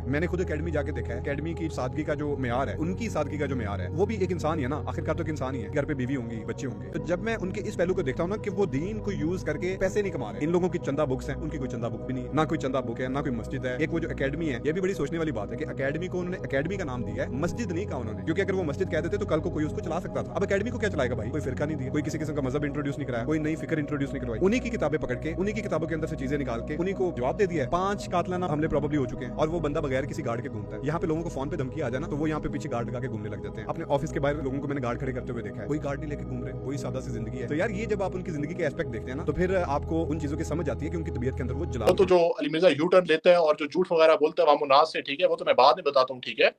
मैंने खुद एकेडमी जाके देखा है, एकेडमी की सादगी का जो मेयार है, उनकी सादगी का जो मेयार है, वो भी एक इंसान ही है ना, आखिरकार तो एक इंसान ही है, घर पे बीवी होंगी, बच्चे होंगे। तो जब मैं उनके इस पहलू को देखता हूँ ना कि वो दीन को यूज करके पैसे नहीं कमा रहे, इन लोगों की चंदा बुक्स हैं, उनकी कोई चंदा बुक भी नहीं, ना कोई चंदा बुक है, ना कोई मस्जिद है। एक वो जो एकेडमी है, ये भी बड़ी सोचने वाली बात है कि एकेडमी को उन्होंने एकेडमी का नाम दिया है, मस्जिद नहीं कहा उन्होंने, क्योंकि अगर वो मस्जिद कह देते तो कल को कोई उसको चला सकता था। अब एकेडमी को क्या चलाएगा भाई? कोई फिरका नहीं दिया, कोई किसी किस्म का मजहब इंट्रोड्यूस नहीं कराया, कोई नई फिक्र इंट्रोड्यूस नहीं करवाई, उन्हीं की किताबें पकड़ के, उन्हीं की किताबों के अंदर से चीजें निकाल के उन्हीं को जवाब दे दिया है। 5 कातलाना हमले प्रोबेबली हो चुके हैं और वो बंदा बगैर किसी गार्ड के घूमता है। यहाँ पे लोगों को फोन पे धमकी आ जाए ना तो वो यहाँ पे पीछे गार्ड लगा के घूमने लग जाते हैं। अपने ऑफिस के बाहर लोगों को मैंने गार्ड खड़े करते हुए देखा है, कोई गार्ड नहीं लेके घूम रहे, कोई सादा सी जिंदगी है। तो यार ये जब आप उनकी जिंदगी के एस्पेक्ट देखते हैं ना तो फिर आपको उन चीजों की समझ आती है कि उनकी तबीयत के अंदर वो जलाल। तो जो अली मिर्जा यू टर्न लेता है और जो झूठ वगैरह बोलता है वामुनास से, ठीक है, वो तो मैं बाद में बताता हूँ, ठीक है।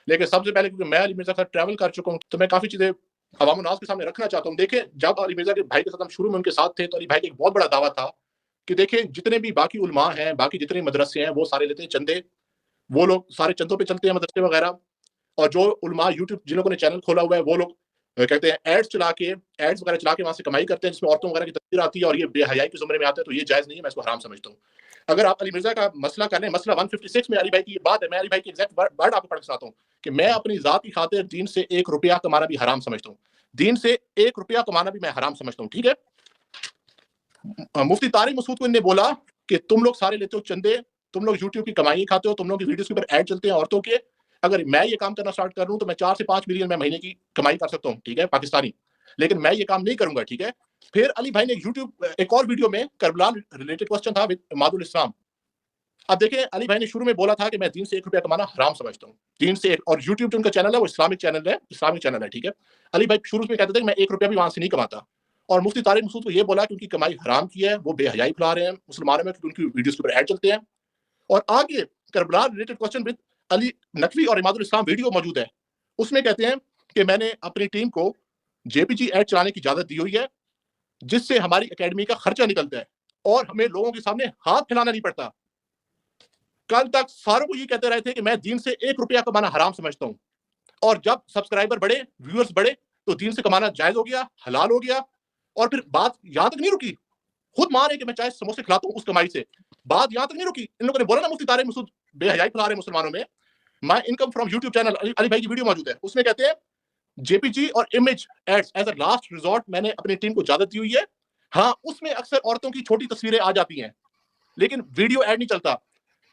लेकिन सबसे पहले क्योंकि मैं अली मिर्जा के साथ ट्रैवल कर चुका हूँ तो मैं काफी चीजें अवामुनास के सामने रखना चाहता हूँ। देखिए, जब अली मिर्जा के भाई के साथ हम शुरू में उनके साथ थे तो अली भाई का एक बहुत बड़ा दावा था कि देखिए जितने भी बाकी उलमा हैं, बाकी जितने मदरसे हैं, वो सारे लेते हैं चंदे, वो लोग सारे चंदों पे चलते हैं मदरसे वगैरह। और जो उलमा यूट्यूब जिन लोगों ने चैनल खोला हुआ है वो लोग कहते हैं एड्स वगैरह चला के वहां से कमाई करते हैं, जिसमें औरतों वगैरह की तस्वीर आती है और ये बेहयाई के जुमरे में आता है, तो ये जायज नहीं है, मैं इसको हराम समझता हूँ। अगर आप अली मिर्जा का मसला कर लें, मसला 156 में अली भाई की ये बात है, मैं अली भाई की एग्जैक्ट वर्ड आपको पढ़ के सुनाता हूँ कि मैं अपनी जात की खातिर दीन से 1 रुपया कमाना भी हराम समझता हूँ। दीन से 1 रुपया कमाना भी मैं हराम समझता हूँ, ठीक है। मुफ्ती तारिक मसूद को इन्होंने बोला कि तुम लोग सारे लेते हो चंदे, तुम लोग यूट्यूब की कमाई खाते हो, तुम लोग की वीडियोस के ऊपर ऐड चलते हैं औरतों के। अगर मैं ये काम करना स्टार्ट कर लूं तो मैं 4 से 5 मिलियन मैं महीने की कमाई कर सकता हूँ, ठीक है, पाकिस्तानी। लेकिन मैं ये काम नहीं करूंगा, ठीक है। फिर अली भाई ने यूट्यूब एक और वीडियो में करबला रिलेटेड क्वेश्चन था विद मादुल इस्लाम। अब देखिए, अली भाई ने शुरू में बोला था कि मैं दीन से 1 रुपया कमाना हराम समझता हूँ, दीन से और यूट्यूब जो उनका चैनल है वो इस्लामिक चैनल है, ठीक है। अली भाई शुरू में कहते थे कि मैं 1 रुपया भी वहां से नहीं कमाता। और मुफ्ती तारिक मसूद को ये बोला कि उनकी कमाई हराम की है, वो बेहयाई फैला रहे हैं मुसलमानों में, क्योंकि उनकी वीडियोस के ऊपर ऐड चलते हैं। और आगे Karbala related question with Ali Naqvi और इमादुल इस्लाम वीडियो मौजूद है, उसमें कहते हैं कि मैंने अपनी टीम को जेपीजी ऐड चलाने की इजाजत दी हुई है, जिससे हमारी एकेडमी का खर्चा निकलता है और हमें लोगों के सामने हाथ फैलाना नहीं पड़ता। कल तक सारों को ये कहते रहे थे कि मैं दीन से 1 रुपया कमाना हराम समझता हूँ, और जब सब्सक्राइबर बढ़े, व्यूअर्स बढ़े, तो दीन से कमाना जायज हो गया, हलाल हो गया। और फिर बात यहां तक नहीं रुकी, खुद मान रहे कि मैं चाहे समोसे खिलाता हूं उस कमाई से। बात यहां तक नहीं रुकी, इन लोगों ने बोला ना मुफ्ती तारिक मसूद बेहयाई फैला रहे मुसलमानों में। My income from YouTube channel, Ali भाई की वीडियो मौजूद है, उसमें कहते हैं जेपीजी और image ads as a last resort मैंने अपनी टीम को इजाजत दी हुई है। हाँ, उसमें अक्सर औरतों की छोटी तस्वीरें आ जाती हैं, लेकिन वीडियो एड नहीं चलता।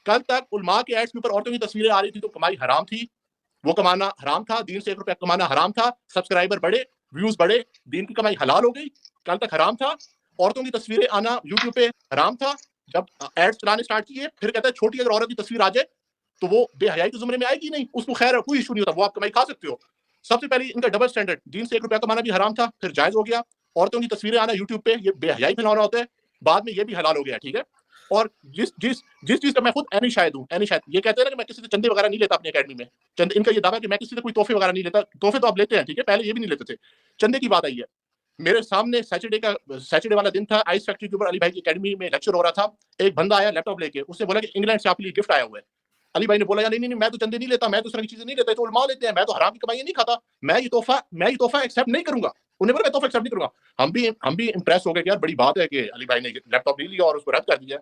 कल तक उलमा के एड्स के ऊपर औरतों की तस्वीरें आ रही थी तो कमाई हराम थी, वो कमाना हराम था, दीन से 1 रुपया कमाना हराम था। सब्सक्राइबर बढ़े, व्यूज बढ़े, दीन की कमाई हलाल हो गई। कल तक हराम था, औरतों की तस्वीरें आना यूट्यूब पे हराम था। जब एड्स चलाने स्टार्ट किए, फिर कहता है छोटी अगर औरत की तस्वीर आ जाए तो वो बेहयाई के जुमरे में आएगी नहीं, उसको खैर कोई इशू नहीं होता, वो आप कमाई खा सकते हो। सबसे पहले इनका डबल स्टैंडर्ड, दीन से 1 रुपया कमाना भी हराम था, फिर जायज हो गया। औरतों की तस्वीरें आना यूट्यूब पे ये बेहयाई फैलाना होता है, बाद में ये भी हलाल हो गया, ठीक है। और जिस जिस जिस चीज का मैं खुद ऐनी शायद हूँ, ऐनी शायद ये कहते हैं ना कि मैं किसी से चंदे वगैरह नहीं लेता अपनी एकेडमी में। चंद इनका ये दावा कि मैं किसी से कोई तोहफे वगैरह नहीं लेता, तोहफे तो आप लेते हैं, ठीक है, पहले ये भी नहीं लेते थे। चंदे की बात आई है, मेरे सामने सैटरडे वाला दिन था, आइस फैक्ट्री के ऊपर अली भाई की एकेडमी में लेक्चर हो रहा था। एक बंदा आया लैपटॉप लेके, उसने बोला कि इंग्लैंड से आपके लिए गिफ्ट आया हुआ है। अली भाई ने बोला यार नहीं नहीं, मैं तो चंदे नहीं लेता, मैं तो इस तरह की चीजें नहीं लेता, तो उलमा लेते हैं, मैं तो हराम की कमाई नहीं खाता, मैं ये तोहफा एक्सेप्ट नहीं करूंगा। उन्हें बोला मैं तोहफा एक्सेप्ट नहीं करूंगा। हम भी इंप्रेस हो गए कि यार बड़ी बात है कि अली भाई ने लैपटॉप ले लिया और उसको रद्द कर दिया।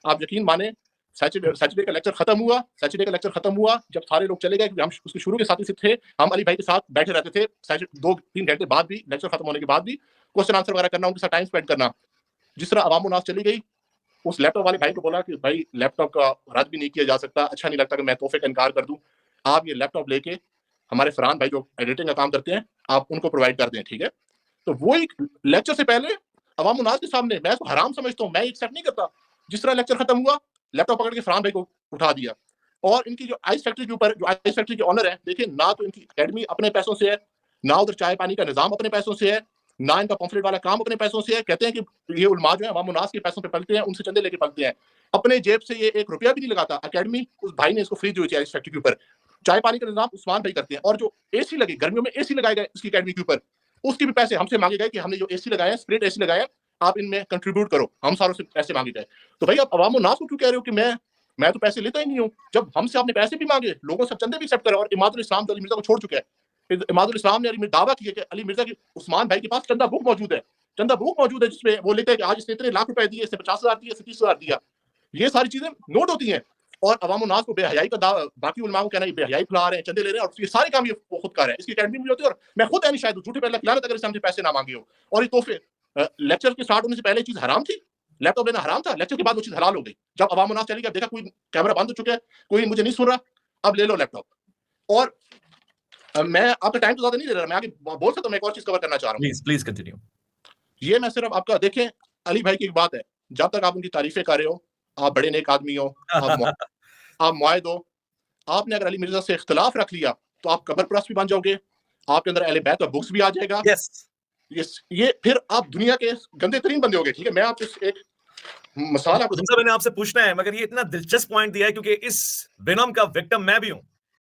आप यकीन माने, सैटरडे का लेक्चर खत्म हुआ, जब सारे लोग चले गए, हम उसके शुरू के साथी से थे, हम अली भाई के साथ बैठे रहते थे। 2-3 घंटे बाद भी, लेक्चर खत्म होने के बाद भी क्वेश्चन आंसर वगैरह करना, उनके साथ टाइम स्पेंड करना। जिस तरह अवाम उन्नास चली गई, उस लैपटॉप वाले भाई को बोला कि भाई लैपटॉप का रद्द भी नहीं किया जा सकता, अच्छा नहीं लगता कि मैं तोहफे का इनकार कर दूं, आप ये लैपटॉप लेके हमारे फरहान भाई जो एडिटिंग का काम करते हैं, आप उनको प्रोवाइड कर दें, ठीक है। तो वो एक लेक्चर से पहले अवाम उन्नास के सामने मैं इसको हराम समझता हूँ, मैं एक्सेप्ट नहीं करता। जिस तरह लेक्चर खत्म हुआ, लैपटॉप पकड़ के फरहान भाई को उठा दिया। और इनकी जो आइस फैक्ट्री के ऊपर, जो आइस फैक्ट्री के ऑनर है, देखिए ना तो इनकी एकेडमी अपने पैसों से है, ना उधर चाय पानी का निजाम अपने पैसों से है, ना इनका पॉम्फलेट वाला काम अपने पैसों से है। कहते हैं कि ये उलमा जो है अवाम उन्नास के पैसों पे पलते हैं, उनसे चंदे लेके पलते हैं, अपने जेब से ये 1 रुपया भी नहीं लगाता। एकेडमी उस भाई ने इसको फ्री दी हुई थी आइस फैक्ट्री के ऊपर। चाय पानी का निजाम उस्मान भाई करते हैं, और जो एसी लगे, गर्मियों में एसी लगाए गए इसकी एकेडमी के ऊपर, उसके भी पैसे हमसे मांगे गए कि हमने जो एसी लगाया है, स्प्लिट एसी लगाया है, आप इनमें कंट्रीब्यूट करो, हम सारों से पैसे मांगे गए। तो भाई आप अवाम उन्नास को क्यों कह रहे हो कि मैं तो पैसे लेता ही नहीं हूँ, जब हमसे आपने पैसे भी मांगे, लोगों से चंदे भी एक्सेप्ट करे। और इमादुल इस्लाम तो अली मिर्जा को छोड़ चुका है। इमादुल इस्लाम ने दावा किया कि अली मिर्जा की उस्मान भाई के पास चंदा बुक मौजूद है, जिसमें वो लिखते हैं कि आज इसने इतने लाख रुपए दिए, इसने 50,000 दिए, इसने 30,000 दिया। ये सारी चीजें नोट होती हैं। और अवाम नास को बेहयाई का बाकी उलमा को कहना है बेहयाई फैला रहे हैं, चंदे ले रहे हैं, और ये सारे काम ये खुद कर रहे हैं। इसकी अकेडमी भी होती है, और मैं खुद यानी शायद झूठे पैसे खिलाना अगर इससे हमसे पैसे ना मांगे हो। और ये तोहफे लेक्चर के स्टार्ट होने से पहले चीज हराम थी, लैपटॉप लेना हराम था, लेक्चर के बाद वो चीज हलाल हो गई। जब अवाम नास चली गई, देखा कोई कैमरा बंद हो चुका है, कोई मुझे नहीं सुन रहा, अब ले लो लैपटॉप। और मैं आपका टाइम तो ज्यादा नहीं ले रहा, मैं आगे बोल सकता हूँ, मैं एक और चीज कवर करना चाह रहा हूँ। Please continue. ये मैं सिर्फ आपका देखें, अली भाई की एक बात है, जब तक आप उनकी तारीफें कर रहे हो, आप बड़े नेक आदमी हो, आप मुआहिद हो, आपने अगर अली मिर्जा से इख्तिलाफ रख लिया तो आप कब्र परस्त भी बन जाओगे, आपके अंदर अहले बैत का बुक्स भी आ जाएगा। ये फिर आप दुनिया के गंदे तरीन बंदे होगे। ठीक है, मैं आपको एक मिसाल आपको मैंने आपसे पूछना है, मगर ये इतना दिलचस्प पॉइंट दिया है क्योंकि इस वेनम का विक्टिम मैं भी हूं।